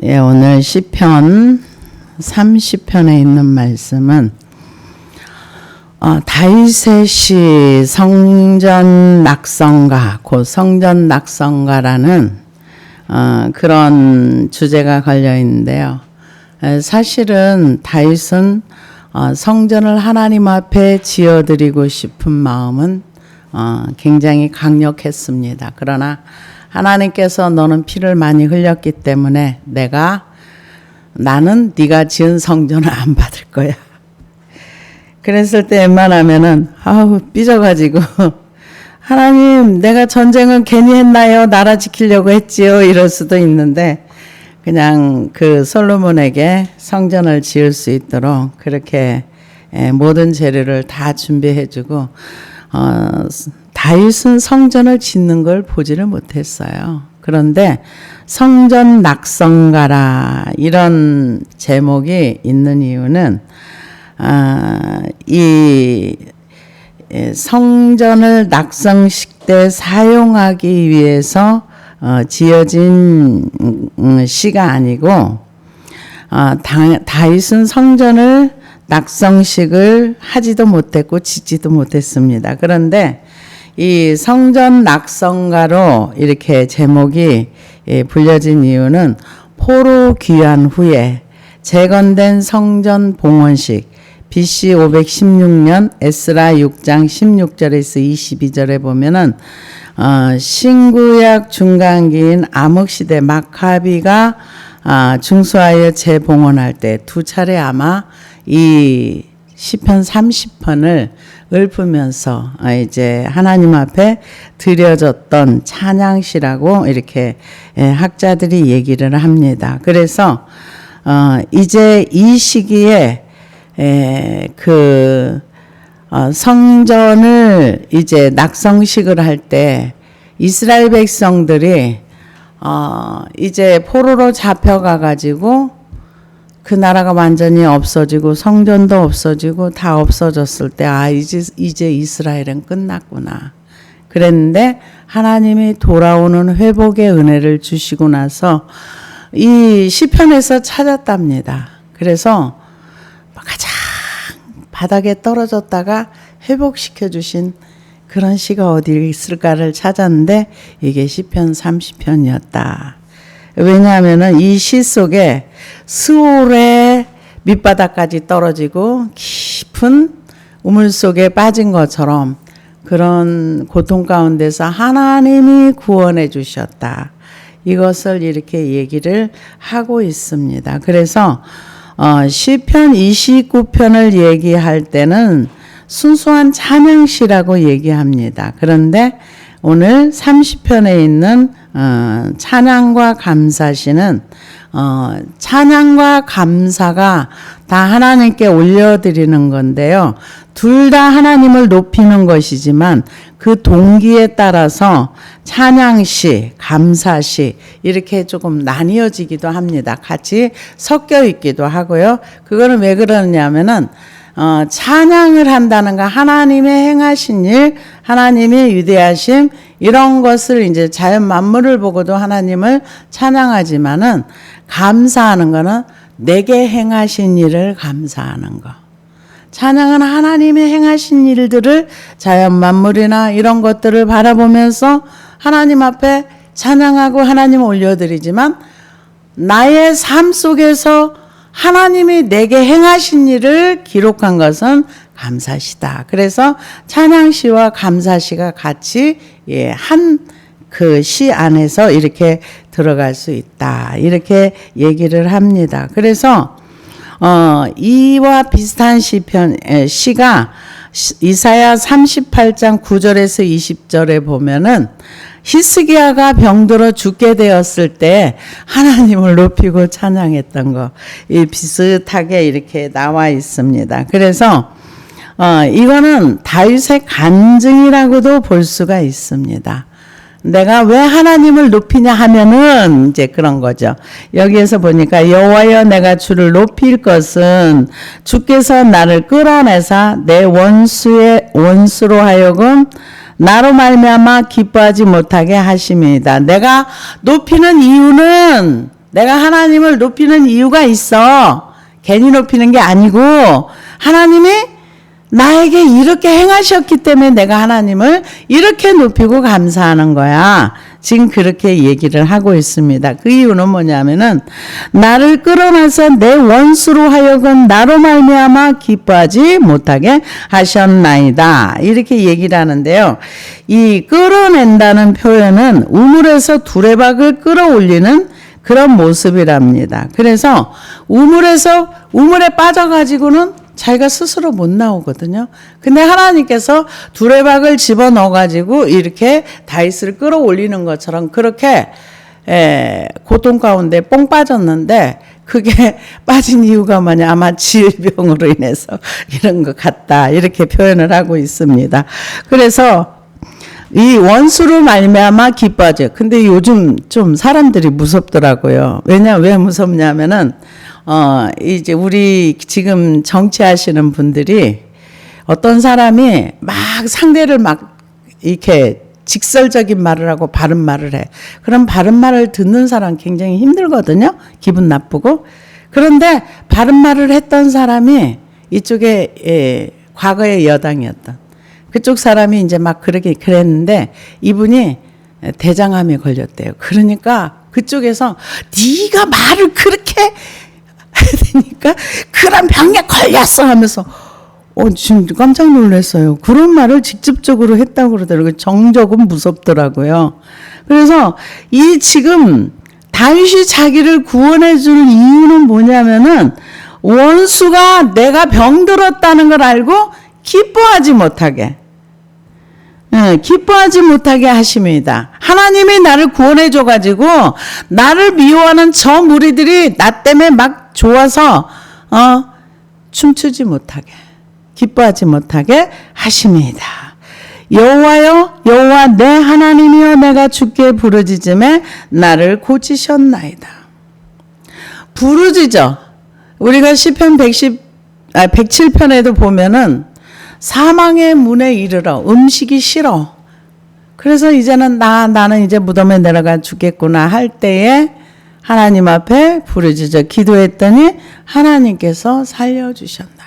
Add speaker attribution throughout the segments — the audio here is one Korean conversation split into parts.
Speaker 1: 예, 오늘 시편 30편에 있는 말씀은 다윗의 시 성전 낙성가, 곧 성전 낙성가라는 그런 주제가 걸려 있는데요. 사실은 다윗은 성전을 하나님 앞에 지어드리고 싶은 마음은 굉장히 강력했습니다. 그러나 하나님께서 너는 피를 많이 흘렸기 때문에 나는 네가 지은 성전을 안 받을 거야. 그랬을 때 웬만하면은 삐져가지고 하나님 내가 전쟁은 괜히 했나요? 나라 지키려고 했지요. 이럴 수도 있는데 그냥 그 솔로몬에게 성전을 지을 수 있도록 그렇게 모든 재료를 다 준비해주고 다윗은 성전을 짓는 걸 보지를 못했어요. 그런데 성전 낙성가라 이런 제목이 있는 이유는 이 성전을 낙성식 때 사용하기 위해서 지어진 시가 아니고 다윗은 성전을 낙성식을 하지도 못했고 짓지도 못했습니다. 그런데 이 성전 낙성가로 이렇게 제목이 불려진 이유는 포로 귀환 후에 재건된 성전 봉헌식 BC 516년 에스라 6장 16절에서 22절에 보면은 신구약 중간기인 암흑시대 마카비가 중수하여 재봉헌할 때 두 차례 아마 이 시편 30편을 읊으면서 이제 하나님 앞에 드려졌던 찬양시라고 이렇게 학자들이 얘기를 합니다. 그래서 이제 이 시기에 성전을 이제 낙성식을 할 때 이스라엘 백성들이 이제 포로로 잡혀가 가지고 그 나라가 완전히 없어지고 성전도 없어지고 다 없어졌을 때 이제 이스라엘은 끝났구나. 그랬는데 하나님이 돌아오는 회복의 은혜를 주시고 나서 이 시편에서 찾았답니다. 그래서 가장 바닥에 떨어졌다가 회복시켜 주신 그런 시가 어디 있을까를 찾았는데 이게 시편 30편이었다. 왜냐하면 이 시 속에 스올의 밑바닥까지 떨어지고 깊은 우물 속에 빠진 것처럼 그런 고통 가운데서 하나님이 구원해 주셨다. 이것을 이렇게 얘기를 하고 있습니다. 그래서 시편 29편을 얘기할 때는 순수한 찬양시라고 얘기합니다. 그런데 오늘 30편에 있는 찬양과 감사시는 찬양과 감사가 다 하나님께 올려드리는 건데요. 둘 다 하나님을 높이는 것이지만 그 동기에 따라서 찬양시, 감사시 이렇게 조금 나뉘어지기도 합니다. 같이 섞여 있기도 하고요. 그거는 왜 그러냐면은 찬양을 한다는 거 하나님의 행하신 일, 하나님의 위대하심 이런 것을 이제 자연 만물을 보고도 하나님을 찬양하지만은 감사하는 거는 내게 행하신 일을 감사하는 거. 찬양은 하나님의 행하신 일들을 자연 만물이나 이런 것들을 바라보면서 하나님 앞에 찬양하고 하나님 올려드리지만 나의 삶 속에서 하나님이 내게 행하신 일을 기록한 것은 감사시다. 그래서 찬양시와 감사시가 같이 한 그 시 안에서 이렇게 들어갈 수 있다. 이렇게 얘기를 합니다. 그래서 이와 비슷한 시가 이사야 38장 9절에서 20절에 보면은 히스기야가 병들어 죽게 되었을 때 하나님을 높이고 찬양했던 거 비슷하게 이렇게 나와 있습니다. 그래서 이거는 다윗의 간증이라고도 볼 수가 있습니다. 내가 왜 하나님을 높이냐 하면은 이제 그런 거죠. 여기에서 보니까 여호와여 내가 주를 높일 것은 주께서 나를 끌어내사 내 원수로 하여금 나로 말미암아 기뻐하지 못하게 하심이다. 내가 높이는 이유는 내가 하나님을 높이는 이유가 있어. 괜히 높이는 게 아니고 하나님이 나에게 이렇게 행하셨기 때문에 내가 하나님을 이렇게 높이고 감사하는 거야. 지금 그렇게 얘기를 하고 있습니다. 그 이유는 뭐냐면은 나를 끌어내서 내 원수로 하여금 나로 말미암아 기뻐하지 못하게 하셨나이다. 이렇게 얘기를 하는데요. 이 끌어낸다는 표현은 우물에서 두레박을 끌어올리는 그런 모습이랍니다. 그래서 우물에 빠져가지고는 자기가 스스로 못 나오거든요. 근데 하나님께서 두레박을 집어넣어가지고 이렇게 다윗을 끌어올리는 것처럼 그렇게 고통 가운데 뽕 빠졌는데 그게 빠진 이유가 뭐냐, 아마 질병으로 인해서 이런 것 같다, 이렇게 표현을 하고 있습니다. 그래서 이 원수로 말미암아 기뻐하죠. 근데 요즘 좀 사람들이 무섭더라고요. 왜 무섭냐면은 이제 우리 지금 정치하시는 분들이 어떤 사람이 막 상대를 막 이렇게 직설적인 말을 하고 바른 말을 해. 그럼 바른 말을 듣는 사람 굉장히 힘들거든요. 기분 나쁘고. 그런데 바른 말을 했던 사람이 이쪽에 과거의 여당이었던 그쪽 사람이 이제 막 그랬는데 이분이 대장암에 걸렸대요. 그러니까 그쪽에서 네가 말을 그렇게 해야 되니까 그런 병에 걸렸어 하면서 지금 깜짝 놀랐어요. 그런 말을 직접적으로 했다고 그러더라고요. 정적은 무섭더라고요. 그래서 이 지금 다윗이 자기를 구원해 줄 이유는 뭐냐면은 원수가 내가 병들었다는 걸 알고 기뻐하지 못하게 하심이다. 하나님이 나를 구원해 줘가지고 나를 미워하는 저 무리들이 나 때문에 막 좋아서 춤추지 못하게, 기뻐하지 못하게 하심이다. 여호와여, 여호와 내 하나님이여, 내가 주께 부르짖음에 나를 고치셨나이다. 부르짖어. 우리가 시편 107편에도 보면은 사망의 문에 이르러 음식이 싫어. 그래서 이제는 나는 이제 무덤에 내려가 죽겠구나 할 때에 하나님 앞에 부르짖어 기도했더니 하나님께서 살려주셨나이다.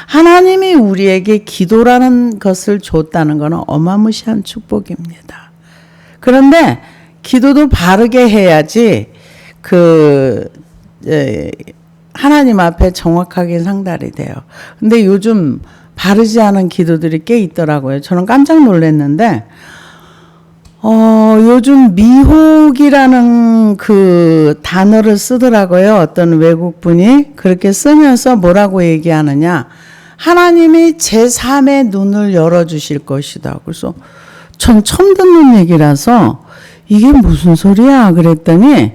Speaker 1: 하나님이 우리에게 기도라는 것을 줬다는 것은 어마무시한 축복입니다. 그런데 기도도 바르게 해야지 하나님 앞에 정확하게 상달이 돼요. 근데 요즘 바르지 않은 기도들이 꽤 있더라고요. 저는 깜짝 놀랐는데 요즘 미혹이라는 그 단어를 쓰더라고요. 어떤 외국분이 그렇게 쓰면서 뭐라고 얘기하느냐. 하나님이 제3의 눈을 열어주실 것이다. 그래서 전 처음 듣는 얘기라서 이게 무슨 소리야 그랬더니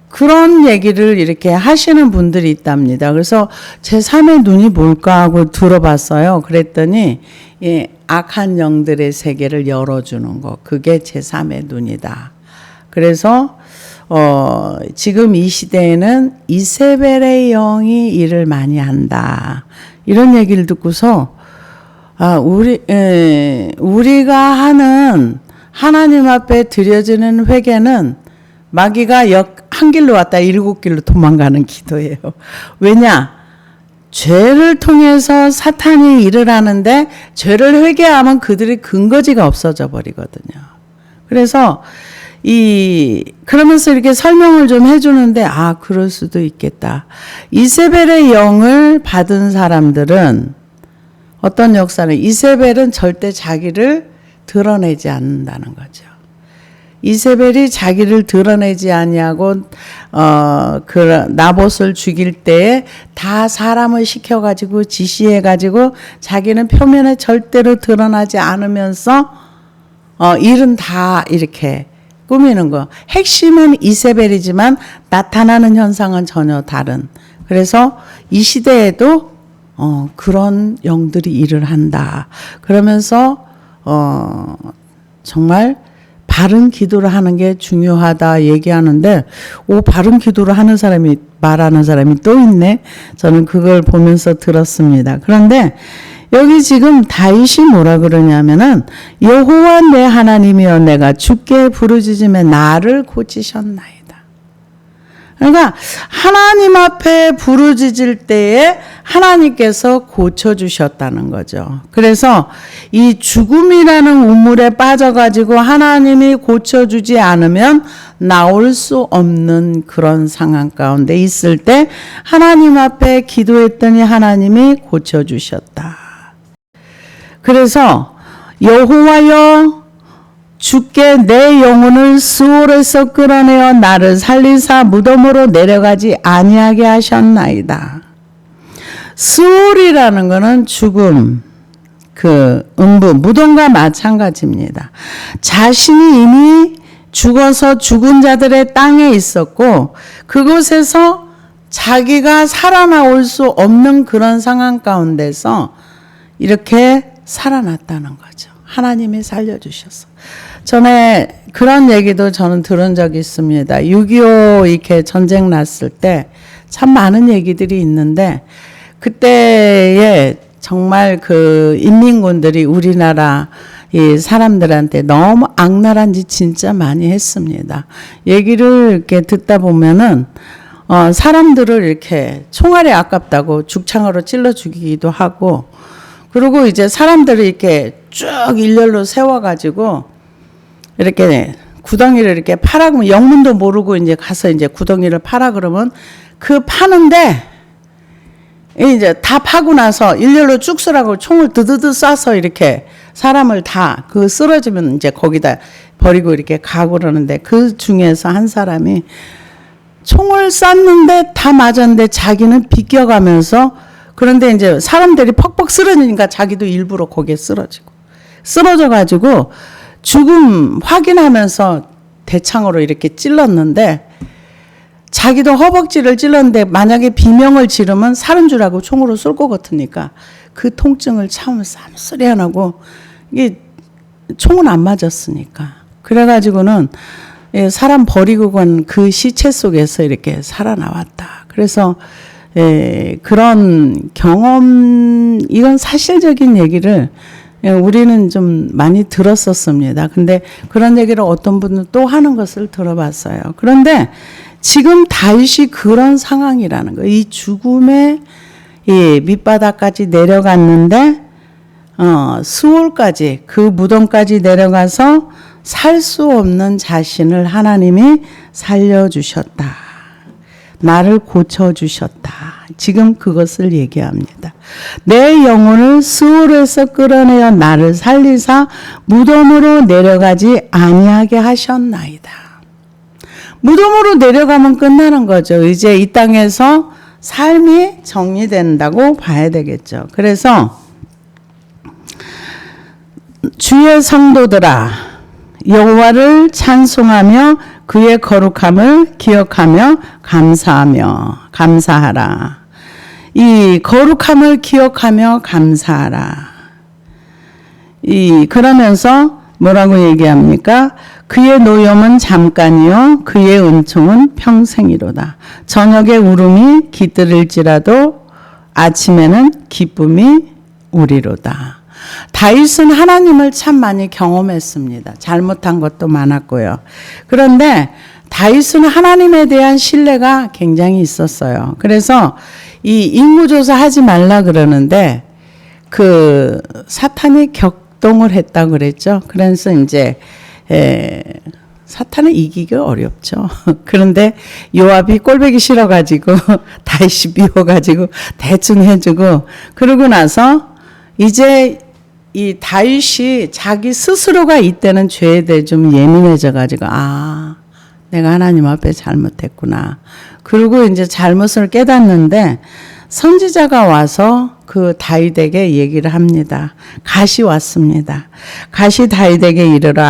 Speaker 1: 그런 얘기를 이렇게 하시는 분들이 있답니다. 그래서 제3의 눈이 뭘까 하고 들어봤어요. 그랬더니 악한 영들의 세계를 열어주는 거, 그게 제3의 눈이다. 그래서 지금 이 시대에는 이세벨의 영이 일을 많이 한다. 이런 얘기를 듣고서 우리가 하는 하나님 앞에 드려지는 회개는 마귀가 한 길로 왔다 7길로 도망가는 기도예요. 왜냐? 죄를 통해서 사탄이 일을 하는데 죄를 회개하면 그들의 근거지가 없어져 버리거든요. 그래서 그러면서 이렇게 설명을 좀 해주는데 그럴 수도 있겠다. 이세벨의 영을 받은 사람들은 어떤 역사는 이세벨은 절대 자기를 드러내지 않는다는 거죠. 이세벨이 자기를 드러내지 아니하고 나봇을 죽일 때에 다 사람을 시켜가지고 지시해가지고 자기는 표면에 절대로 드러나지 않으면서 일은 다 이렇게 꾸미는 거. 핵심은 이세벨이지만 나타나는 현상은 전혀 다른. 그래서 이 시대에도 그런 영들이 일을 한다. 그러면서 정말 바른 기도를 하는 게 중요하다 얘기하는데 바른 기도를 말하는 사람이 또 있네. 저는 그걸 보면서 들었습니다. 그런데 여기 지금 다윗이 뭐라 그러냐면은 여호와 내 하나님이여, 내가 주께 부르짖음에 나를 고치셨나이다. 그러니까 하나님 앞에 부르짖을 때에 하나님께서 고쳐주셨다는 거죠. 그래서 이 죽음이라는 우물에 빠져가지고 하나님이 고쳐주지 않으면 나올 수 없는 그런 상황 가운데 있을 때 하나님 앞에 기도했더니 하나님이 고쳐주셨다. 그래서 여호와여 주께 내 영혼을 스올에서 끌어내어 나를 살리사 무덤으로 내려가지 아니하게 하셨나이다. 스올이라는 것은 죽음, 음부, 무덤과 마찬가지입니다. 자신이 이미 죽어서 죽은 자들의 땅에 있었고 그곳에서 자기가 살아나올 수 없는 그런 상황 가운데서 이렇게 살아났다는 거죠. 하나님이 살려주셔서. 전에 그런 얘기도 저는 들은 적이 있습니다. 6.25 이렇게 전쟁 났을 때 참 많은 얘기들이 있는데 그때에 정말 그 인민군들이 우리나라 이 사람들한테 너무 악랄한 짓 진짜 많이 했습니다. 얘기를 이렇게 듣다 보면은 사람들을 이렇게 총알이 아깝다고 죽창으로 찔러 죽이기도 하고 그리고 이제 사람들을 이렇게 쭉 일렬로 세워가지고 이렇게 구덩이를 이렇게 파라 그러면 영문도 모르고 이제 가서 이제 구덩이를 파라 그러면 그 파는데 이제 다 파고 나서 일렬로 쭉 서라고 총을 드드드 쏴서 이렇게 사람을 다 그 쓰러지면 이제 거기다 버리고 이렇게 가고 그러는데 그 중에서 한 사람이 총을 쐈는데 다 맞았는데 자기는 비껴가면서 그런데 이제 사람들이 퍽퍽 쓰러지니까 자기도 일부러 거기에 쓰러져가지고 죽음 확인하면서 대창으로 이렇게 찔렀는데 자기도 허벅지를 찔렀는데 만약에 비명을 지르면 살은 줄 알고 총으로 쏠 것 같으니까 그 통증을 참으면서 아무 소리 안 하고 이게 총은 안 맞았으니까 그래가지고는 사람 버리고 간 그 시체 속에서 이렇게 살아나왔다. 그래서 그런 경험 이건 사실적인 얘기를 우리는 좀 많이 들었었습니다. 근데 그런 얘기를 어떤 분은 또 하는 것을 들어봤어요. 그런데 지금 다윗이 그런 상황이라는 거예요. 이 죽음의 이 밑바닥까지 내려갔는데 스올까지 그 무덤까지 내려가서 살 수 없는 자신을 하나님이 살려주셨다. 나를 고쳐주셨다. 지금 그것을 얘기합니다. 내 영혼을 스올에서 끌어내어 나를 살리사 무덤으로 내려가지 아니하게 하셨나이다. 무덤으로 내려가면 끝나는 거죠. 이제 이 땅에서 삶이 정리된다고 봐야 되겠죠. 그래서 주의 성도들아 여호와를 찬송하며 그의 거룩함을 기억하며 감사하라. 이 거룩함을 기억하며 감사하라. 그러면서 뭐라고 얘기합니까? 그의 노염은 잠깐이요 그의 은총은 평생이로다. 저녁에 울음이 깃들일지라도 아침에는 기쁨이 오리로다. 다윗은 하나님을 참 많이 경험했습니다. 잘못한 것도 많았고요. 그런데 다윗은 하나님에 대한 신뢰가 굉장히 있었어요. 그래서 이 인구조사 하지 말라 그러는데 그 사탄이 격동을 했다고 그랬죠. 그래서 이제 사탄을 이기기가 어렵죠. 그런데 요압이 꼴보기 싫어가지고 다윗이 미워가지고 대충 해주고 그러고 나서 이제 이 다윗이 자기 스스로가 이때는 죄에 대해 좀 예민해져가지고 내가 하나님 앞에 잘못했구나. 그리고 이제 잘못을 깨닫는데 선지자가 와서 그 다윗에게 얘기를 합니다. 갓이 왔습니다. 갓이 다윗에게 이르러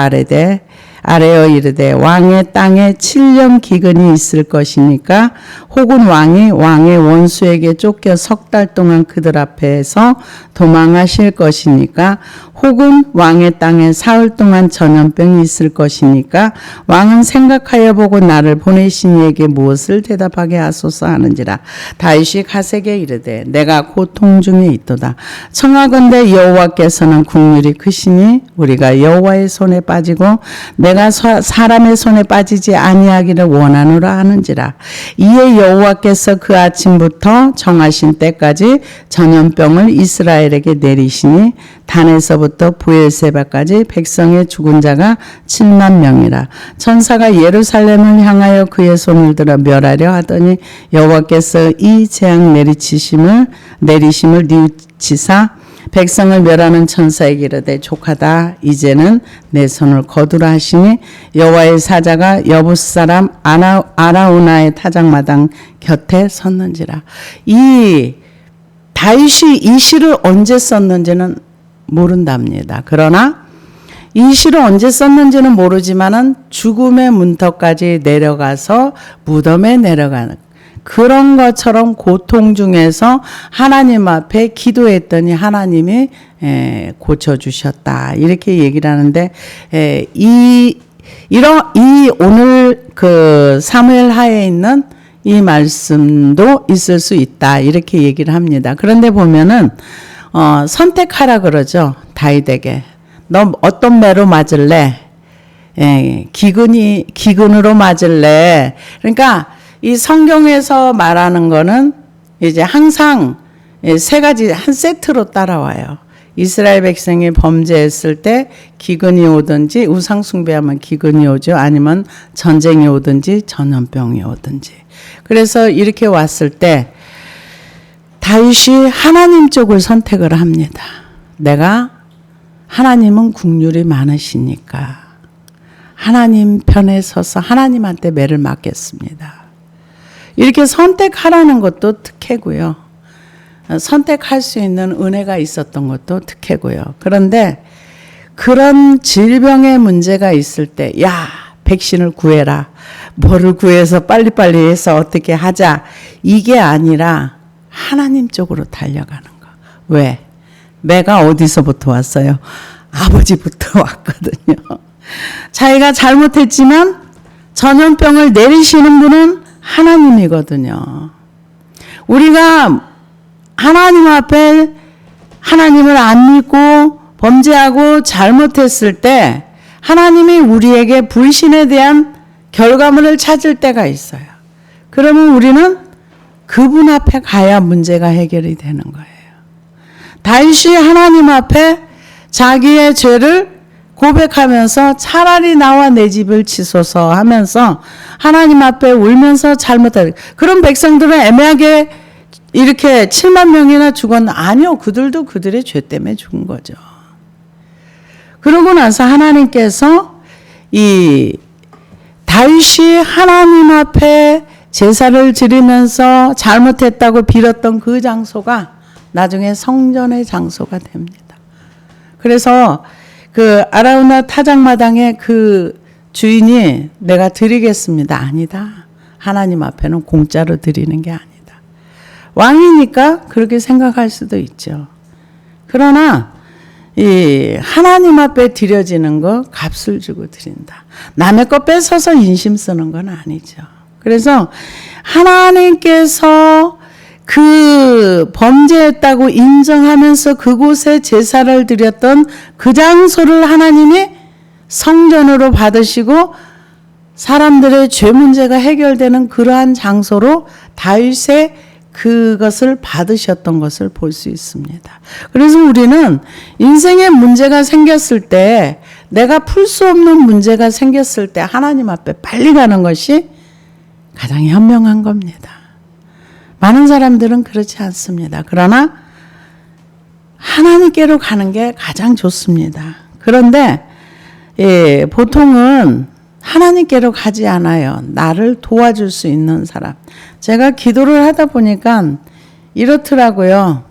Speaker 1: 아뢰어 이르되 왕의 땅에 7년 기근이 있을 것이니까 혹은 왕이 왕의 원수에게 쫓겨 석 달 동안 그들 앞에서 도망하실 것이니까 혹은 왕의 땅에 사흘 동안 전염병이 있을 것이니까 왕은 생각하여 보고 나를 보내신 이에게 무엇을 대답하게 하소서 하는지라. 다윗이 갓에게 이르되 내가 고통 중에 있도다. 청하건대 여호와께서는 국률이 크시니 우리가 여호와의 손에 빠지고 내가 사람의 손에 빠지지 아니하기를 원하노라 하는지라. 이에 여호와께서 그 아침부터 정하신 때까지 전염병을 이스라엘에게 내리시니 단에서부터 부엘세바까지 백성의 죽은 자가 7만 명이라. 천사가 예루살렘을 향하여 그의 손을 들어 멸하려 하더니 여호와께서 이 재앙 내리심을 뉘우치사 백성을 멸하는 천사에게 이르되 족하다 이제는 내 손을 거두라 하시니 여호와의 사자가 여부스 사람 아라우나의 타작마당 곁에 섰는지라. 이 다윗이 이 시를 언제 썼는지는 모른답니다. 그러나 이 시를 언제 썼는지는 모르지만은 죽음의 문턱까지 내려가서 무덤에 내려가는 그런 것처럼 고통 중에서 하나님 앞에 기도했더니 하나님이 고쳐주셨다. 이렇게 얘기를 하는데, 이 오늘 그 사무엘 하에 있는 이 말씀도 있을 수 있다. 이렇게 얘기를 합니다. 그런데 보면은, 선택하라 그러죠. 다윗에게. 너 어떤 매로 맞을래? 기근으로 맞을래? 그러니까, 이 성경에서 말하는 거는 이제 항상 세 가지 한 세트로 따라와요. 이스라엘 백성이 범죄했을 때 기근이 오든지 우상숭배하면 기근이 오죠. 아니면 전쟁이 오든지 전염병이 오든지. 그래서 이렇게 왔을 때 다윗이 하나님 쪽을 선택을 합니다. 내가 하나님은 국률이 많으시니까 하나님 편에 서서 하나님한테 매를 맞겠습니다. 이렇게 선택하라는 것도 특혜고요. 선택할 수 있는 은혜가 있었던 것도 특혜고요. 그런데 그런 질병의 문제가 있을 때, 야, 백신을 구해라. 뭐를 구해서 빨리빨리 해서 어떻게 하자. 이게 아니라 하나님 쪽으로 달려가는 거. 왜? 매가 어디서부터 왔어요? 아버지부터 왔거든요. 자기가 잘못했지만 전염병을 내리시는 분은 하나님이거든요. 우리가 하나님 앞에 하나님을 안 믿고 범죄하고 잘못했을 때 하나님이 우리에게 불신에 대한 결과물을 찾을 때가 있어요. 그러면 우리는 그분 앞에 가야 문제가 해결이 되는 거예요. 다윗이 하나님 앞에 자기의 죄를 고백하면서 차라리 나와 내 집을 치소서 하면서 하나님 앞에 울면서 잘못할 그런 백성들은 애매하게 이렇게 7만 명이나 죽었나? 아니요. 그들도 그들의 죄 때문에 죽은 거죠. 그러고 나서 하나님께서 이 다윗이 하나님 앞에 제사를 드리면서 잘못했다고 빌었던 그 장소가 나중에 성전의 장소가 됩니다. 그래서 그 아라우나 타작마당의 그 주인이 내가 드리겠습니다. 아니다. 하나님 앞에는 공짜로 드리는 게 아니다. 왕이니까 그렇게 생각할 수도 있죠. 그러나 이 하나님 앞에 드려지는 거 값을 주고 드린다. 남의 거 뺏어서 인심 쓰는 건 아니죠. 그래서 하나님께서 그 범죄했다고 인정하면서 그곳에 제사를 드렸던 그 장소를 하나님이 성전으로 받으시고 사람들의 죄 문제가 해결되는 그러한 장소로 다윗의 그것을 받으셨던 것을 볼 수 있습니다. 그래서 우리는 인생에 문제가 생겼을 때 내가 풀 수 없는 문제가 생겼을 때 하나님 앞에 빨리 가는 것이 가장 현명한 겁니다. 많은 사람들은 그렇지 않습니다. 그러나 하나님께로 가는 게 가장 좋습니다. 그런데 보통은 하나님께로 가지 않아요. 나를 도와줄 수 있는 사람. 제가 기도를 하다 보니까 이렇더라고요.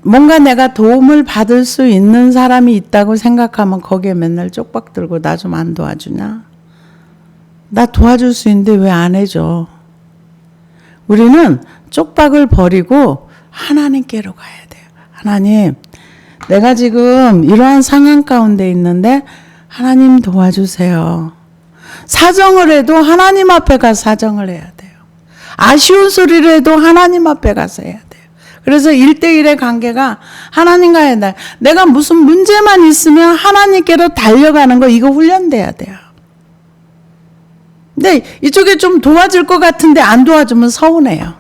Speaker 1: 뭔가 내가 도움을 받을 수 있는 사람이 있다고 생각하면 거기에 맨날 쪽박 들고 나 좀 안 도와주냐? 나 도와줄 수 있는데 왜 안 해줘? 우리는 쪽박을 버리고 하나님께로 가야 돼요. 하나님, 내가 지금 이러한 상황 가운데 있는데 하나님 도와주세요. 사정을 해도 하나님 앞에 가서 사정을 해야 돼요. 아쉬운 소리를 해도 하나님 앞에 가서 해야 돼요. 그래서 1대1의 관계가 하나님과의 내가 무슨 문제만 있으면 하나님께로 달려가는 거 이거 훈련돼야 돼요. 근데 이쪽에 좀 도와줄 것 같은데 안 도와주면 서운해요.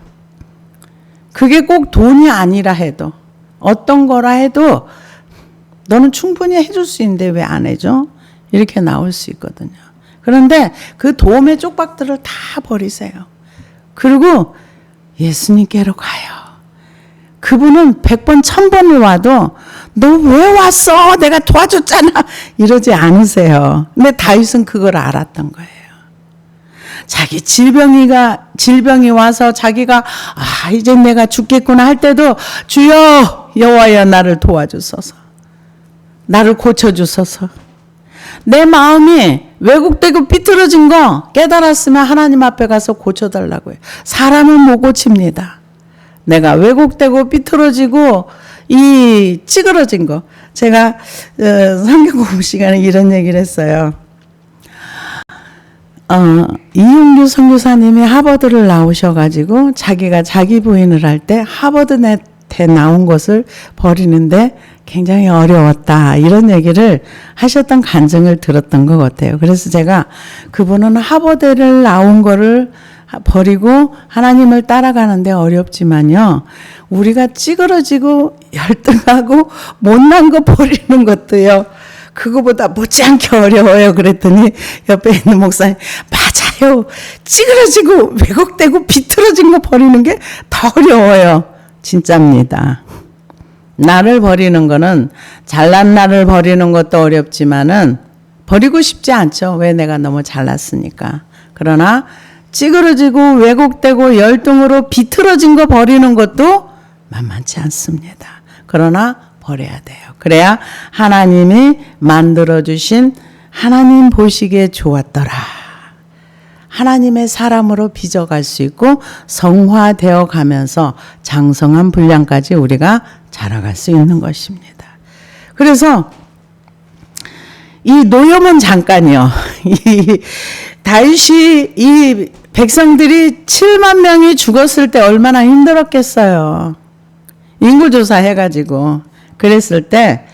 Speaker 1: 그게 꼭 돈이 아니라 해도 어떤 거라 해도 너는 충분히 해줄 수 있는데 왜 안 해줘? 이렇게 나올 수 있거든요. 그런데 그 도움의 쪽박들을 다 버리세요. 그리고 예수님께로 가요. 그분은 100번, 1000번을 와도 너 왜 왔어? 내가 도와줬잖아. 이러지 않으세요. 근데 다윗은 그걸 알았던 거예요. 자기 질병이 와서 자기가 이제 내가 죽겠구나 할 때도 주여 여호와여 나를 도와주소서. 나를 고쳐주소서. 내 마음이 왜곡되고 삐뚤어진 거 깨달았으면 하나님 앞에 가서 고쳐달라고 해요. 사람은 못 고칩니다. 내가 왜곡되고 삐뚤어지고 이 찌그러진 거. 제가 성경 공부 시간에 이런 얘기를 했어요. 이용규 선교사님이 하버드를 나오셔가지고 자기가 자기 부인을 할 때 하버드에 나온 것을 버리는데 굉장히 어려웠다. 이런 얘기를 하셨던 간증을 들었던 것 같아요. 그래서 제가 그분은 하버드를 나온 거를 버리고 하나님을 따라가는데 어렵지만요. 우리가 찌그러지고 열등하고 못난 거 버리는 것도요. 그거보다 못지않게 어려워요. 그랬더니 옆에 있는 목사님 맞아요. 찌그러지고 왜곡되고 비틀어진 거 버리는 게 더 어려워요. 진짜입니다. 나를 버리는 거는 잘난 나를 버리는 것도 어렵지만은 버리고 싶지 않죠. 왜 내가 너무 잘났으니까. 그러나 찌그러지고 왜곡되고 열등으로 비틀어진 거 버리는 것도 만만치 않습니다. 그러나 버려야 돼요. 그래야 하나님이 만들어주신 하나님 보시기에 좋았더라. 하나님의 사람으로 빚어갈 수 있고 성화되어 가면서 장성한 분량까지 우리가 자라갈 수 있는 것입니다. 그래서 이 노염은 잠깐이요. 이 다윗이 이 백성들이 7만 명이 죽었을 때 얼마나 힘들었겠어요. 인구조사 해가지고 그랬을 때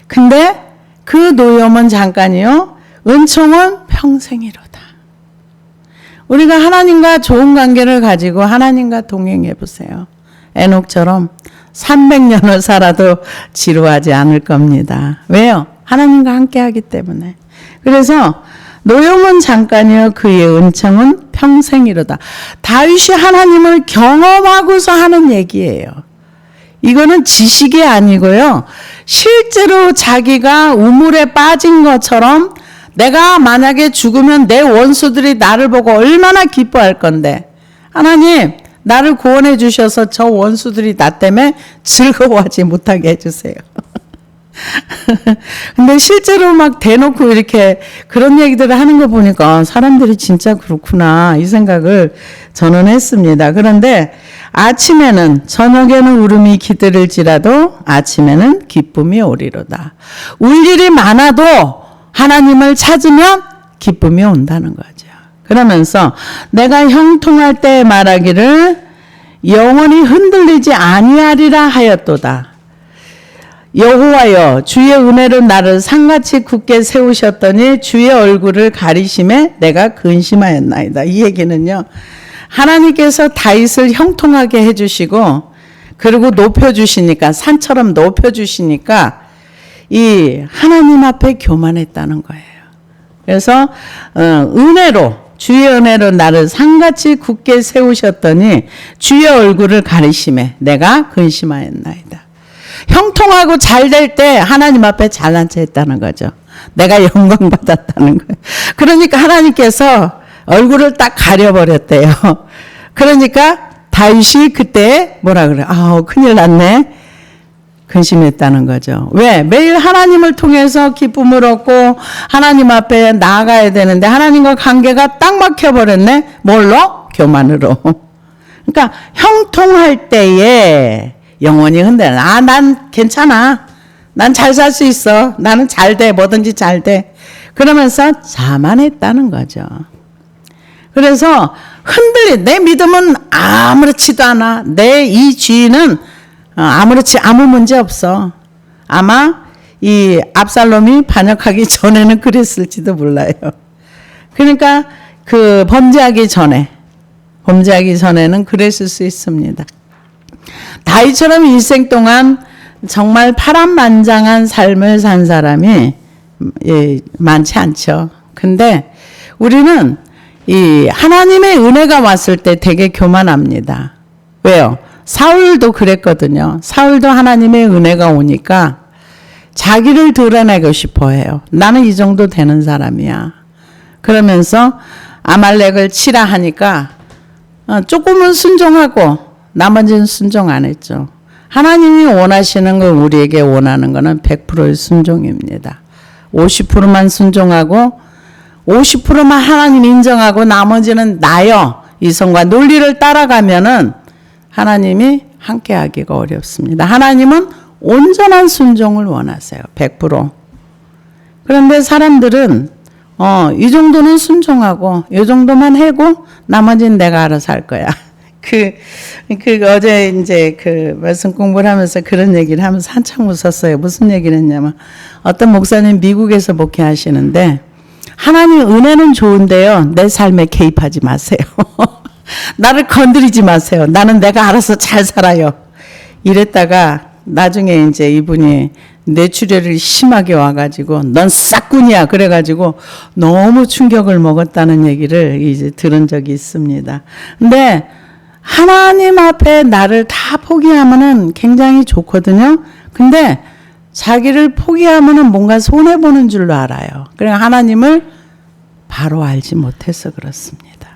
Speaker 1: 근데 그 노염은 잠깐이요. 은총은 평생이로다. 우리가 하나님과 좋은 관계를 가지고 하나님과 동행해 보세요. 에녹처럼 300년을 살아도 지루하지 않을 겁니다. 왜요? 하나님과 함께 하기 때문에. 그래서 노염은 잠깐이요 그의 은총은 평생이로다. 다윗이 하나님을 경험하고서 하는 얘기예요. 이거는 지식이 아니고요. 실제로 자기가 우물에 빠진 것처럼 내가 만약에 죽으면 내 원수들이 나를 보고 얼마나 기뻐할 건데 하나님 나를 구원해 주셔서 저 원수들이 나 때문에 즐거워하지 못하게 해주세요. 근데 실제로 막 대놓고 이렇게 그런 얘기들을 하는 거 보니까 사람들이 진짜 그렇구나 이 생각을 저는 했습니다. 그런데 아침에는 저녁에는 울음이 기들을지라도 아침에는 기쁨이 오리로다. 울 일이 많아도 하나님을 찾으면 기쁨이 온다는 거죠. 그러면서 내가 형통할 때 말하기를 영원히 흔들리지 아니하리라 하였도다. 여호와여 주의 은혜로 나를 산같이 굳게 세우셨더니 주의 얼굴을 가리심에 내가 근심하였나이다. 이 얘기는요. 하나님께서 다윗을 형통하게 해주시고 그리고 높여주시니까 산처럼 높여주시니까 이 하나님 앞에 교만했다는 거예요. 그래서 은혜로 주의 은혜로 나를 산같이 굳게 세우셨더니 주의 얼굴을 가리심에 내가 근심하였나이다. 형통하고 잘 될 때 하나님 앞에 잘난 체 했다는 거죠. 내가 영광 받았다는 거예요. 그러니까 하나님께서 얼굴을 딱 가려버렸대요. 그러니까 다윗이 그때 뭐라 그래? 큰일 났네. 근심했다는 거죠. 왜? 매일 하나님을 통해서 기쁨을 얻고 하나님 앞에 나아가야 되는데 하나님과 관계가 딱 막혀버렸네. 뭘로? 교만으로. 그러니까 형통할 때에 영원히 흔들려. 난 괜찮아. 난 잘 살 수 있어. 나는 잘 돼. 뭐든지 잘 돼. 그러면서 자만했다는 거죠. 그래서 내 믿음은 아무렇지도 않아. 내 이 주인은 아무렇지 아무 문제 없어. 아마 이 압살롬이 반역하기 전에는 그랬을지도 몰라요. 그러니까 그 범죄하기 전에는 그랬을 수 있습니다. 다윗처럼 일생 동안 정말 파란만장한 삶을 산 사람이 많지 않죠. 근데 우리는 이 하나님의 은혜가 왔을 때 되게 교만합니다. 왜요? 사울도 그랬거든요. 사울도 하나님의 은혜가 오니까 자기를 드러내고 싶어 해요. 나는 이 정도 되는 사람이야. 그러면서 아말렉을 치라 하니까 조금은 순종하고 나머지는 순종 안 했죠. 하나님이 원하시는 거 우리에게 원하는 거는 100%의 순종입니다. 50%만 순종하고 50%만 하나님 인정하고 나머지는 나요. 이성과 논리를 따라가면은 하나님이 함께하기가 어렵습니다. 하나님은 온전한 순종을 원하세요. 100%. 그런데 사람들은 이 정도는 순종하고 이 정도만 하고 나머지는 내가 알아서 할 거야. 어제 이제 말씀 공부를 하면서 그런 얘기를 하면서 한참 웃었어요. 무슨 얘기를 했냐면 어떤 목사님 미국에서 목회하시는데 하나님 은혜는 좋은데요. 내 삶에 개입하지 마세요. 나를 건드리지 마세요. 나는 내가 알아서 잘 살아요. 이랬다가 나중에 이제 이분이 뇌출혈이 심하게 와가지고 넌 싹군이야 그래가지고 너무 충격을 먹었다는 얘기를 이제 들은 적이 있습니다. 근데 하나님 앞에 나를 다 포기하면은 굉장히 좋거든요. 근데 자기를 포기하면은 뭔가 손해보는 줄로 알아요. 그러니까 하나님을 바로 알지 못해서 그렇습니다.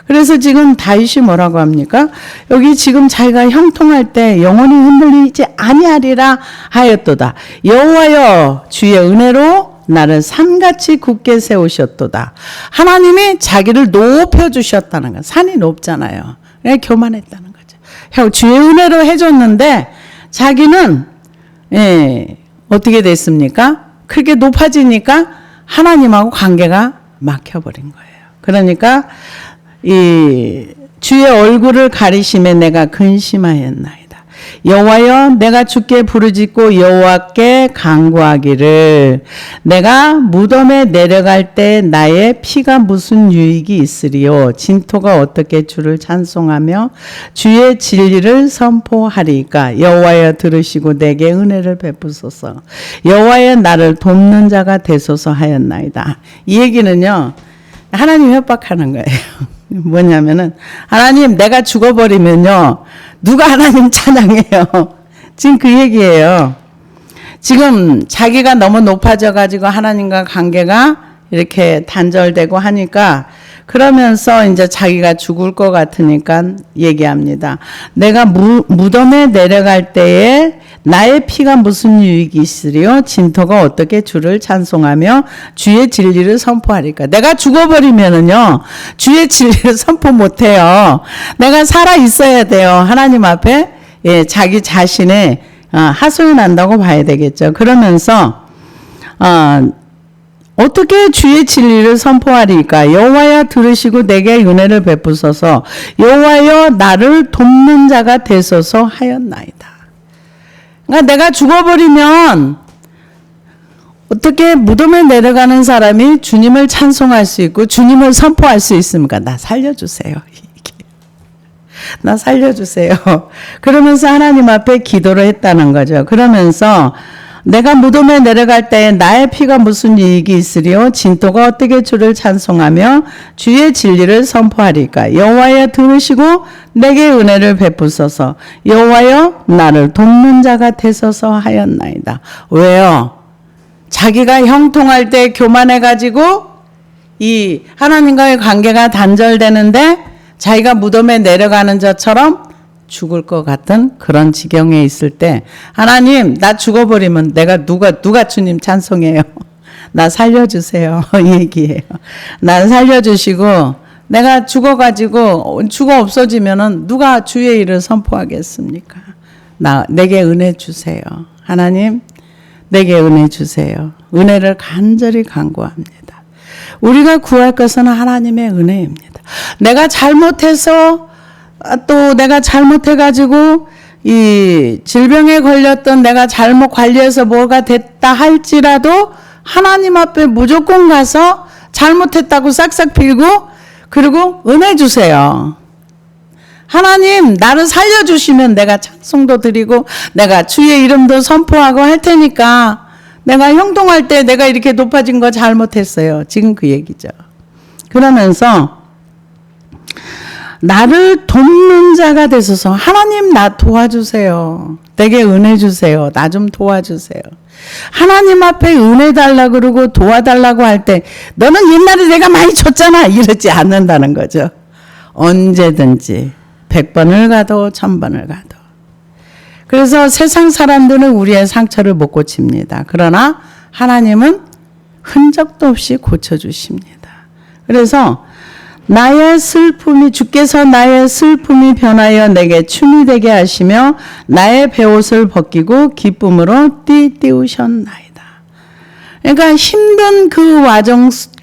Speaker 1: 그래서 지금 다윗이 뭐라고 합니까? 여기 지금 자기가 형통할 때 영원히 흔들리지 아니하리라 하였도다. 여호와여 주의 은혜로 나를 산같이 굳게 세우셨도다. 하나님이 자기를 높여주셨다는 거. 산이 높잖아요. 교만했다는 거죠. 주의 은혜로 해줬는데 자기는 어떻게 됐습니까? 그렇게 높아지니까 하나님하고 관계가 막혀버린 거예요. 그러니까 이 주의 얼굴을 가리심에 내가 근심하였나이다. 여호와여 내가 주께 부르짖고 여호와께 간구하기를 내가 무덤에 내려갈 때 나의 피가 무슨 유익이 있으리요 진토가 어떻게 주를 찬송하며 주의 진리를 선포하리까. 여호와여 들으시고 내게 은혜를 베푸소서. 여호와여 나를 돕는 자가 되소서 하였나이다. 이 얘기는요 하나님 협박하는 거예요. 뭐냐면은 하나님 내가 죽어버리면요 누가 하나님 찬양해요. 지금 그 얘기예요. 지금 자기가 너무 높아져 가지고 하나님과 관계가 이렇게 단절되고 하니까 그러면서 이제 자기가 죽을 것 같으니까 얘기합니다. 내가 무덤에 내려갈 때에 나의 피가 무슨 유익이 있으리요? 진토가 어떻게 주를 찬송하며 주의 진리를 선포하리까? 내가 죽어버리면은요, 주의 진리를 선포 못해요. 내가 살아 있어야 돼요. 하나님 앞에 자기 자신의 하소연 한다고 봐야 되겠죠. 그러면서 어떻게 주의 진리를 선포하리까? 여호와여 들으시고 내게 은혜를 베푸소서. 여호와여 나를 돕는 자가 되소서 하였나이다. 그러니까 내가 죽어버리면 어떻게 무덤에 내려가는 사람이 주님을 찬송할 수 있고 주님을 선포할 수 있습니까? 나 살려주세요. 나 살려주세요. 그러면서 하나님 앞에 기도를 했다는 거죠. 그러면서 내가 무덤에 내려갈 때에 나의 피가 무슨 이익이 있으리요? 진토가 어떻게 주를 찬송하며 주의 진리를 선포하리까? 여호와여 들으시고 내게 은혜를 베푸소서. 여호와여 나를 돕는 자가 되소서 하였나이다. 왜요? 자기가 형통할 때 교만해가지고 이 하나님과의 관계가 단절되는데 자기가 무덤에 내려가는 자처럼 죽을 것 같은 그런 지경에 있을 때 하나님 나 죽어버리면 내가 누가 주님 찬송해요. 나 살려주세요. 이 얘기예요. 나 살려주시고 내가 죽어가지고 죽어 없어지면은 누가 주의 일을 선포하겠습니까? 내게 은혜 주세요. 하나님 내게 은혜 주세요. 은혜를 간절히 간구합니다. 우리가 구할 것은 하나님의 은혜입니다. 내가 잘못해서 또 내가 잘못해가지고 이 질병에 걸렸던 내가 잘못 관리해서 뭐가 됐다 할지라도 하나님 앞에 무조건 가서 잘못했다고 싹싹 빌고 그리고 은혜 주세요. 하나님 나를 살려주시면 내가 찬송도 드리고 내가 주의 이름도 선포하고 할 테니까 내가 형통할 때 내가 이렇게 높아진 거 잘못했어요. 지금 그 얘기죠. 그러면서 나를 돕는 자가 되소서. 하나님 나 도와주세요. 내게 은혜 주세요. 나 좀 도와주세요. 하나님 앞에 은혜 달라고 그러고 도와달라고 할 때 너는 옛날에 내가 많이 줬잖아 이러지 않는다는 거죠. 언제든지 100번을 가도 1000번을 가도. 그래서 세상 사람들은 우리의 상처를 못 고칩니다. 그러나 하나님은 흔적도 없이 고쳐주십니다. 그래서 나의 슬픔이 주께서 나의 슬픔이 변하여 내게 춤이 되게 하시며 나의 베옷을 벗기고 기쁨으로 띠띠우셨나이다. 그러니까 힘든 그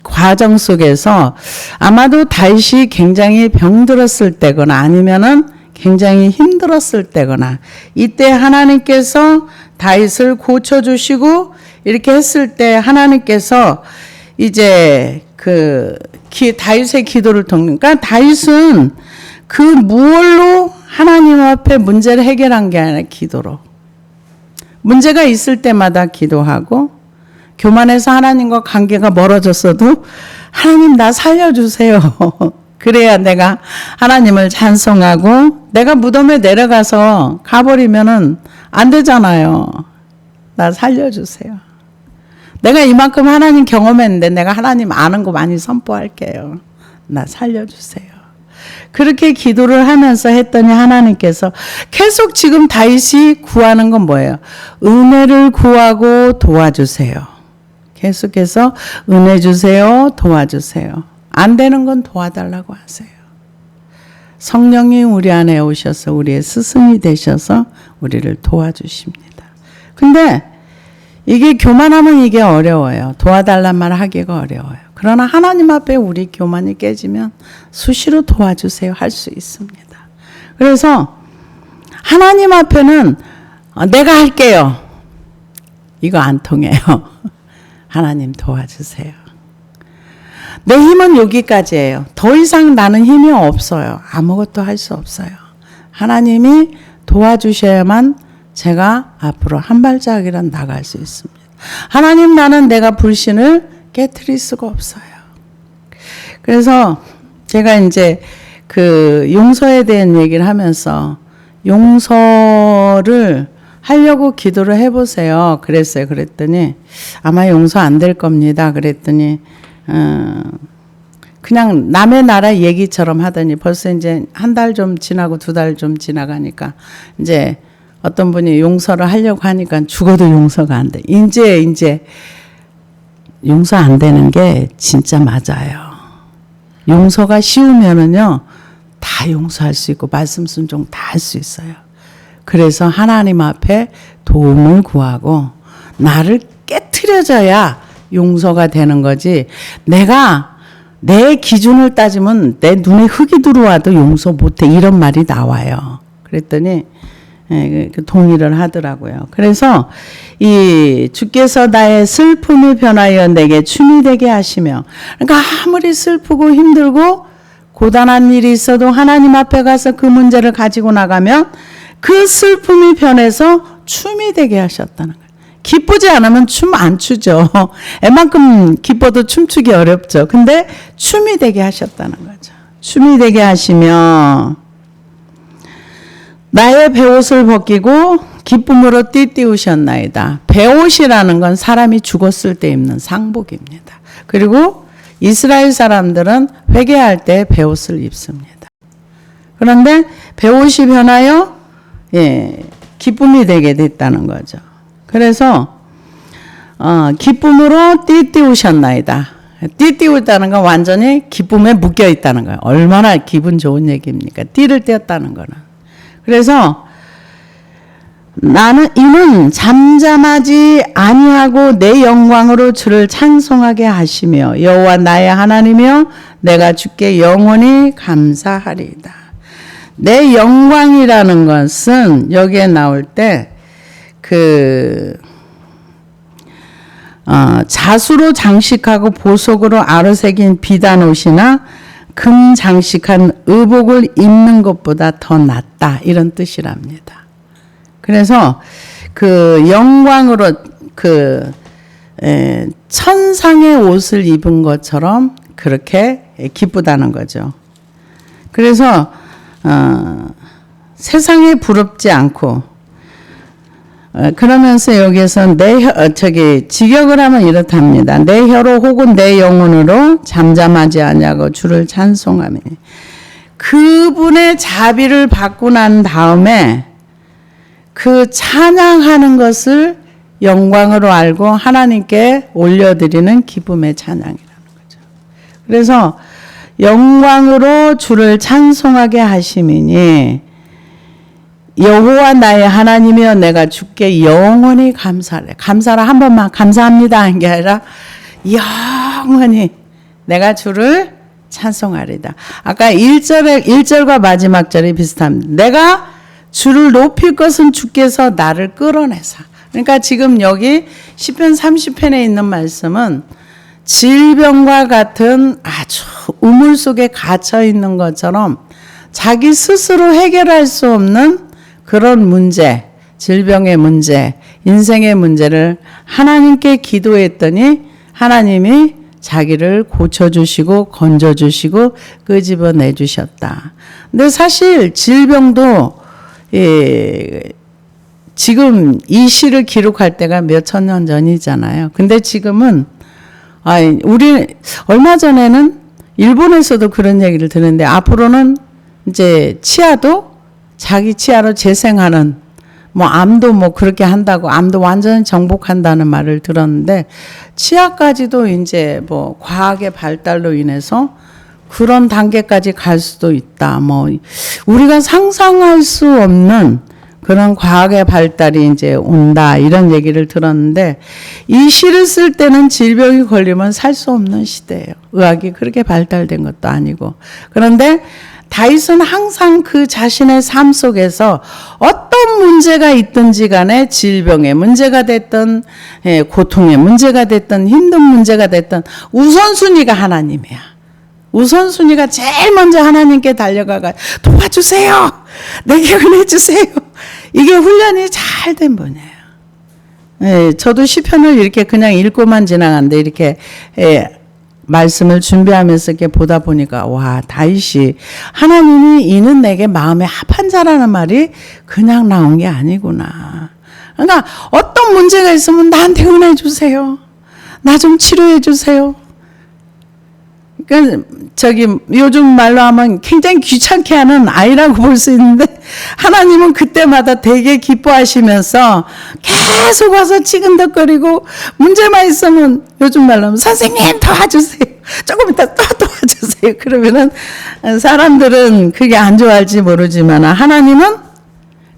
Speaker 1: 과정 속에서 아마도 다윗이 굉장히 병들었을 때거나 아니면은 굉장히 힘들었을 때거나 이때 하나님께서 다윗을 고쳐주시고 이렇게 했을 때 하나님께서 이제 다윗의 기도를 통해, 그러니까 다윗은 그 무얼로 하나님 앞에 문제를 해결한 게 아니라 기도로. 문제가 있을 때마다 기도하고, 교만해서 하나님과 관계가 멀어졌어도, 하나님 나 살려주세요. 그래야 내가 하나님을 찬송하고, 내가 무덤에 내려가서 가버리면은 안 되잖아요. 나 살려주세요. 내가 이만큼 하나님 경험했는데 내가 하나님 아는 거 많이 선포할게요. 나 살려주세요. 그렇게 기도를 하면서 했더니 하나님께서 계속 지금 다윗이 구하는 건 뭐예요? 은혜를 구하고 도와주세요. 계속해서 은혜 주세요. 도와주세요. 안 되는 건 도와달라고 하세요. 성령이 우리 안에 오셔서 우리의 스승이 되셔서 우리를 도와주십니다. 근데 이게 교만하면 이게 어려워요. 도와달란 말 하기가 어려워요. 그러나 하나님 앞에 우리 교만이 깨지면 수시로 도와주세요 할 수 있습니다. 그래서 하나님 앞에는 내가 할게요. 이거 안 통해요. 하나님 도와주세요. 내 힘은 여기까지예요. 더 이상 나는 힘이 없어요. 아무것도 할 수 없어요. 하나님이 도와주셔야만 제가 앞으로 한 발짝이라도 나갈 수 있습니다. 하나님 나는 내가 불신을 깨트릴 수가 없어요. 그래서 제가 이제 그 용서에 대한 얘기를 하면서 용서를 하려고 기도를 해보세요. 그랬어요. 그랬더니 아마 용서 안 될 겁니다. 그랬더니 그냥 남의 나라 얘기처럼 하더니 벌써 이제 한 달 좀 지나고 2달 좀 지나가니까 이제 어떤 분이 용서를 하려고 하니까 죽어도 용서가 안 돼. 이제 용서 안 되는 게 진짜 맞아요. 용서가 쉬우면은요, 다 용서할 수 있고 말씀 순종 다 할 수 있어요. 그래서 하나님 앞에 도움을 구하고 나를 깨트려져야 용서가 되는 거지. 내가 내 기준을 따지면 내 눈에 흙이 들어와도 용서 못해. 이런 말이 나와요. 그랬더니 동의를 하더라고요. 그래서 이 주께서 나의 슬픔이 변하여 내게 춤이 되게 하시며, 그러니까 아무리 슬프고 힘들고 고단한 일이 있어도 하나님 앞에 가서 그 문제를 가지고 나가면 그 슬픔이 변해서 춤이 되게 하셨다는 거예요. 기쁘지 않으면 춤 안 추죠. 애만큼 기뻐도 춤추기 어렵죠. 근데 춤이 되게 하셨다는 거죠. 춤이 되게 하시며 나의 베옷을 벗기고 기쁨으로 띠띠우셨나이다. 베옷이라는 건 사람이 죽었을 때 입는 상복입니다. 그리고 이스라엘 사람들은 회개할 때 베옷을 입습니다. 그런데 베옷이 변하여 기쁨이 되게 됐다는 거죠. 그래서 기쁨으로 띠띠우셨나이다. 띠띠우다는 건 완전히 기쁨에 묶여 있다는 거예요. 얼마나 기분 좋은 얘기입니까? 띠를 떼었다는 거는. 그래서 나는 이는 잠잠하지 아니하고 내 영광으로 주를 찬송하게 하시며 여호와 나의 하나님이여 내가 주께 영원히 감사하리이다. 내 영광이라는 것은 여기에 나올 때 자수로 장식하고 보석으로 아로새긴 비단 옷이나 금 장식한 의복을 입는 것보다 더 낫다 이런 뜻이랍니다. 그래서 그 영광으로 천상의 옷을 입은 것처럼 그렇게 기쁘다는 거죠. 그래서 세상에 부럽지 않고 그러면서 여기에서 직역을 하면 이렇답니다. 내 혀로 혹은 내 영혼으로 잠잠하지 아니하고 주를 찬송하며 그분의 자비를 받고 난 다음에 그 찬양하는 것을 영광으로 알고 하나님께 올려드리는 기쁨의 찬양이라는 거죠. 그래서 영광으로 주를 찬송하게 하심이니 여호와 나의 하나님이여 내가 주께 영원히 감사하래. 감사를 한 번만 감사합니다 한 게 아니라 영원히 내가 주를 찬송하리다. 아까 1절과 마지막 절이 비슷합니다. 내가 주를 높일 것은 주께서 나를 끌어내사. 그러니까 지금 여기 시편 30편에 있는 말씀은 질병과 같은 아주 우물 속에 갇혀 있는 것처럼 자기 스스로 해결할 수 없는 그런 문제, 질병의 문제, 인생의 문제를 하나님께 기도했더니 하나님이 자기를 고쳐주시고 건져주시고 끄집어내주셨다. 근데 사실 질병도 지금 이 시를 기록할 때가 몇천 년 전이잖아요. 근데 지금은 우리 얼마 전에는 일본에서도 그런 얘기를 듣는데 앞으로는 이제 치아도 자기 치아로 재생하는 암도 그렇게 한다고 암도 완전히 정복한다는 말을 들었는데 치아까지도 이제 과학의 발달로 인해서 그런 단계까지 갈 수도 있다. 우리가 상상할 수 없는 그런 과학의 발달이 이제 온다 이런 얘기를 들었는데 이 시를 쓸 때는 질병이 걸리면 살 수 없는 시대예요. 의학이 그렇게 발달된 것도 아니고. 그런데 다윗은 항상 그 자신의 삶 속에서 어떤 문제가 있든지 간에 질병의 문제가 됐든 고통의 문제가 됐든 힘든 문제가 됐든 우선순위가 하나님이야. 우선순위가 제일 먼저 하나님께 달려가가 도와주세요. 내게 은혜 주세요. 이게 훈련이 잘 된 분이에요. 저도 시편을 이렇게 그냥 읽고만 지나갔는데 이렇게 말씀을 준비하면서 이렇게 보다 보니까 와 다윗이 하나님이 이는 내게 마음에 합한 자라는 말이 그냥 나온 게 아니구나. 그러니까 어떤 문제가 있으면 나한테 은혜 주세요. 나 좀 치료해 주세요. 그러니까 요즘 말로 하면 굉장히 귀찮게 하는 아이라고 볼 수 있는데 하나님은 그때마다 되게 기뻐하시면서 계속 와서 찌근덕거리고 문제만 있으면 요즘 말로 하면 선생님 도와주세요. 조금 이따 또 도와주세요. 그러면은 사람들은 그게 안 좋아할지 모르지만 하나님은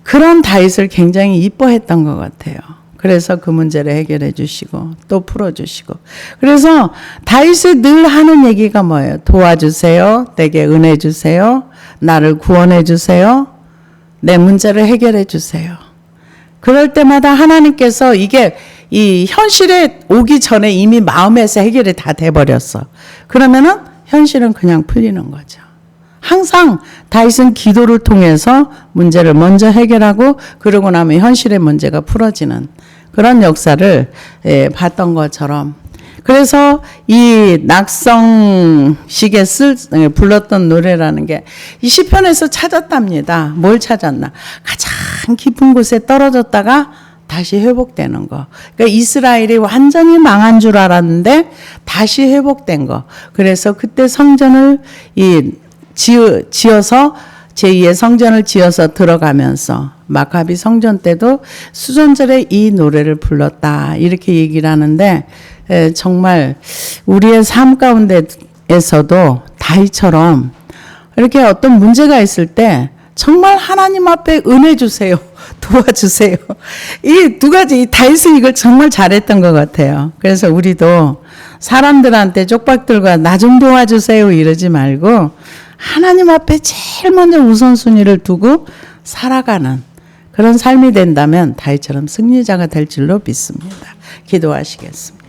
Speaker 1: 그런 다윗을 굉장히 이뻐했던 것 같아요. 그래서 그 문제를 해결해 주시고 또 풀어 주시고. 그래서 다윗이 늘 하는 얘기가 뭐예요? 도와주세요. 내게 은혜 주세요. 나를 구원해 주세요. 내 문제를 해결해 주세요. 그럴 때마다 하나님께서 이게 이 현실에 오기 전에 이미 마음에서 해결이 다 돼버렸어. 그러면은 현실은 그냥 풀리는 거죠. 항상 다윗은 기도를 통해서 문제를 먼저 해결하고 그러고 나면 현실의 문제가 풀어지는 그런 역사를 봤던 것처럼. 그래서 이 낙성식에 불렀던 노래라는 게 이 시편에서 찾았답니다. 뭘 찾았나? 가장 깊은 곳에 떨어졌다가 다시 회복되는 거. 그러니까 이스라엘이 완전히 망한 줄 알았는데 다시 회복된 거. 그래서 그때 성전을 지어서 제2의 성전을 지어서 들어가면서 마카비 성전 때도 수전절에 이 노래를 불렀다 이렇게 얘기를 하는데 정말 우리의 삶 가운데에서도 다윗처럼 이렇게 어떤 문제가 있을 때 정말 하나님 앞에 은혜 주세요. 도와주세요. 이 두 가지, 이 다윗은 이걸 정말 잘했던 것 같아요. 그래서 우리도 사람들한테 쪽박들과 나 좀 도와주세요 이러지 말고 하나님 앞에 제일 먼저 우선순위를 두고 살아가는 그런 삶이 된다면 다윗처럼 승리자가 될 줄로 믿습니다. 기도하시겠습니다.